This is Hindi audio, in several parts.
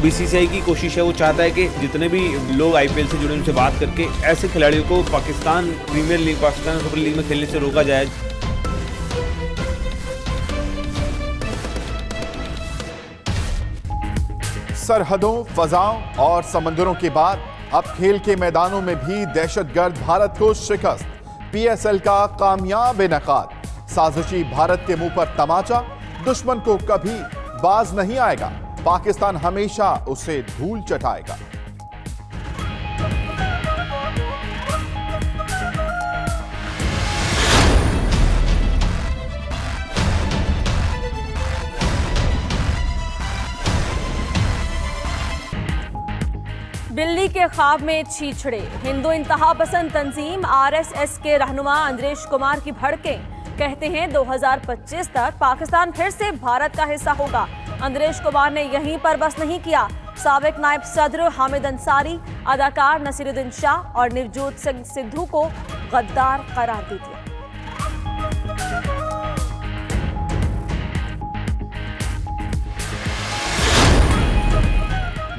बीसीसीआई की कोशिश है, वो चाहता है कि जितने भी लोग आईपीएल से जुड़े उनसे बात करके ऐसे खिलाड़ियों को Pakistan premier league, Pakistan super league में खेलने से रोका जाए। सरहदों, फजाओं और समंदरों के बाद अब खेल के मैदानों में भी दहशतगर्द भारत को शिकस्त। पीएसएल का कामयाब इनेकाद, साजिशी भारत के मुंह पर तमाचा, दुश्मन को कभी बाज नहीं आएगा, पाकिस्तान हमेशा उसे धूल चटाएगा। दिल्ली के ख्वाब में छीछड़े, हिंदू इंतहा पसंद तंजीम आरएसएस के रहनुमा अंद्रेश कुमार की भड़कें, कहते हैं 2025 तक पाकिस्तान फिर से भारत का हिस्सा होगा। अंद्रेश कुमार ने यहीं पर बस नहीं किया, साबिक नायब सदर हामिद अंसारी, अदाकार नसीरुद्दीन शाह और नवजोत सिंह सिद्धू को गद्दार करार दे दिया।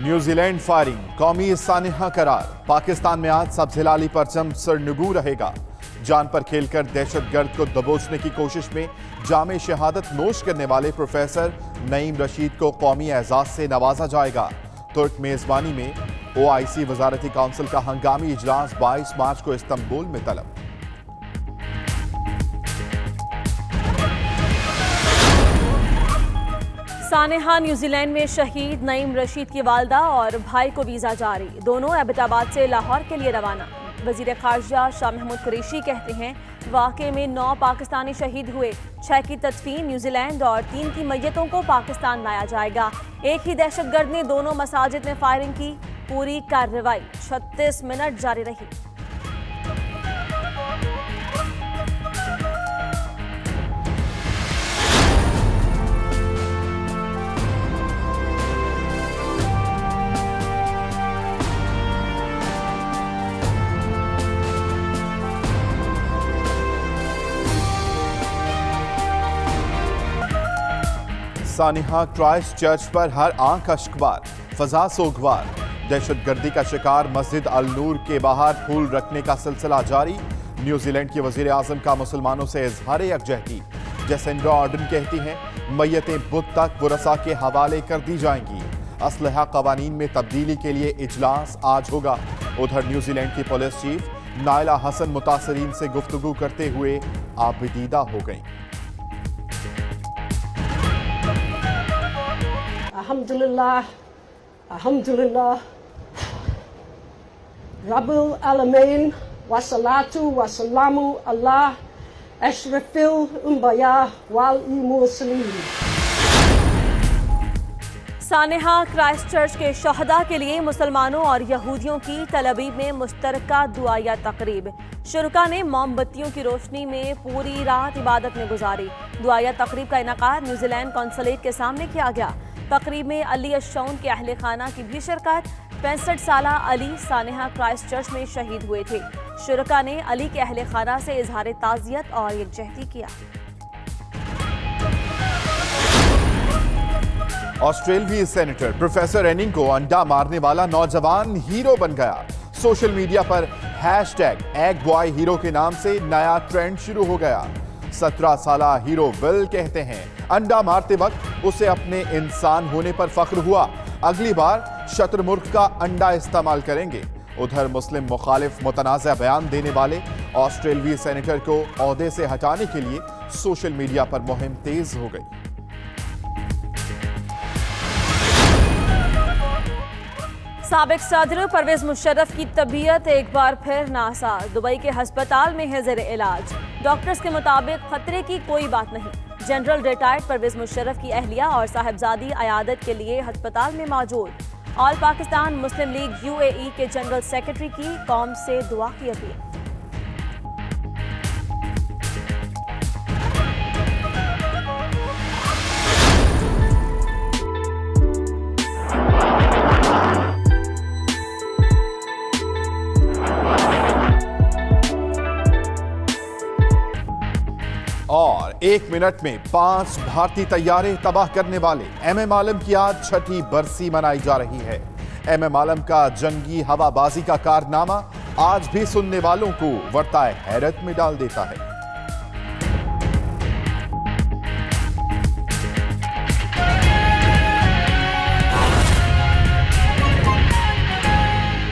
न्यूजीलैंड फायरिंग, कौमी सानिहा करार, पाकिस्तान में आज सब्ज़-हिलाली परचम सरनगू रहेगा। जान पर खेलकर दहशतगर्द को दबोचने की कोशिश में जामे शहादत नोश करने वाले प्रोफेसर नईम रशीद को कौमी एजाज से नवाजा जाएगा। तुर्क मेजबानी में ओआईसी वजारती काउंसिल का हंगामी इजलास 22 मार्च को इस्तांबुल में तलब। सानेहा न्यूजीलैंड में शहीद नईम रशीद की वालदा और भाई को वीजा जारी, दोनों एबटाबाद से लाहौर के लिए रवाना। वजीर खारजा शाह महमूद कुरैशी कहते हैं वाक़े में 9 पाकिस्तानी शहीद हुए, 6 की तदफीन न्यूजीलैंड और 3 की मैयतों को पाकिस्तान लाया जाएगा। एक ही दहशतगर्द ने दोनों मसाजिद में फायरिंग की, पूरी कार्रवाई 36 मिनट जारी रही। सानिहा क्राइस्ट चर्च पर हर आंख अश्कबार, फजा सोगवार। दहशतगर्दी का शिकार मस्जिद अल नूर के बाहर फूल रखने का सिलसिला जारी। न्यूजीलैंड के वजीर आजम का मुसलमानों से इजहार यकजहती। जैसेंड्रा आर्डन कहती हैं मैयतें बुध तक वरसा के हवाले कर दी जाएंगी। असलहा कवानीन में तब्दीली के लिए इजलास आज होगा। उधर न्यूजीलैंड की पुलिस चीफ नायला हसन मुतासरीन से गुफ्तगू करते हुए आबदीदा हो गई। Alhamdulillah, Alhamdulillah, Rabbul Alamin, Wassalatu, Wassalamu, Allah, Ashrafil, Umbaya, Wal Muslimin। सानेहा क्राइस्ट चर्च के शहदा के लिए मुसलमानों और यहूदियों की तल अवीव में मुश्तरका दुआया तकरीब। शुरका ने मोमबत्तियों की रोशनी में पूरी रात इबादत में गुजारी। दुआया तकरीब का इनकाद न्यूजीलैंड कौंसलेट के सामने किया गया। तकरीब में अली अशौन के अहले खाना की भी शिरकत। 65 साला अली सानेहा क्राइस्ट चर्च में शहीद हुए थे। शुरका ने अली के अहले खाना से इजहार ताज़ियत और यकजहती किया। ऑस्ट्रेलियाई सेनेटर प्रोफेसर एनिंग को अंडा मारने वाला नौजवान हीरो बन गया। सोशल मीडिया पर #एग बॉय हीरो के नाम से नया ट्रेंड शुरू हो गया। 17 साला हीरो विल कहते हैं अंडा मारते वक्त उसे अपने इंसान होने पर फख्र हुआ। अगली बार शतुरमुर्ग का अंडा इस्तेमाल करेंगे। उधर मुस्लिम मुखालिफ मुतनाज़ा बयान देने वाले ऑस्ट्रेलियाई सेनेटर को ओहदे से हटाने के लिए सोशल मीडिया पर मुहिम तेज हो गई। साबिक सदर परवेज मुशर्रफ की तबीयत एक बार फिर नासाज, दुबई के हस्पताल में है ज़ेरे इलाज। डॉक्टर्स के मुताबिक खतरे की कोई बात नहीं। जनरल रिटायर्ड परवेज मुशर्रफ की अहलिया और साहिबजादी अयादत के लिए हस्पताल में मौजूद। ऑल पाकिस्तान मुस्लिम लीग UAE के जनरल सेक्रेटरी की कौम से दुआ की अपील। और 1 मिनट में 5 भारतीय तैयारे तबाह करने वाले एमएम आलम की आज 6ठी बरसी मनाई जा रही है। एमएम आलम का जंगी हवाबाजी का कारनामा आज भी सुनने वालों को वर्ताए हैरत में डाल देता है।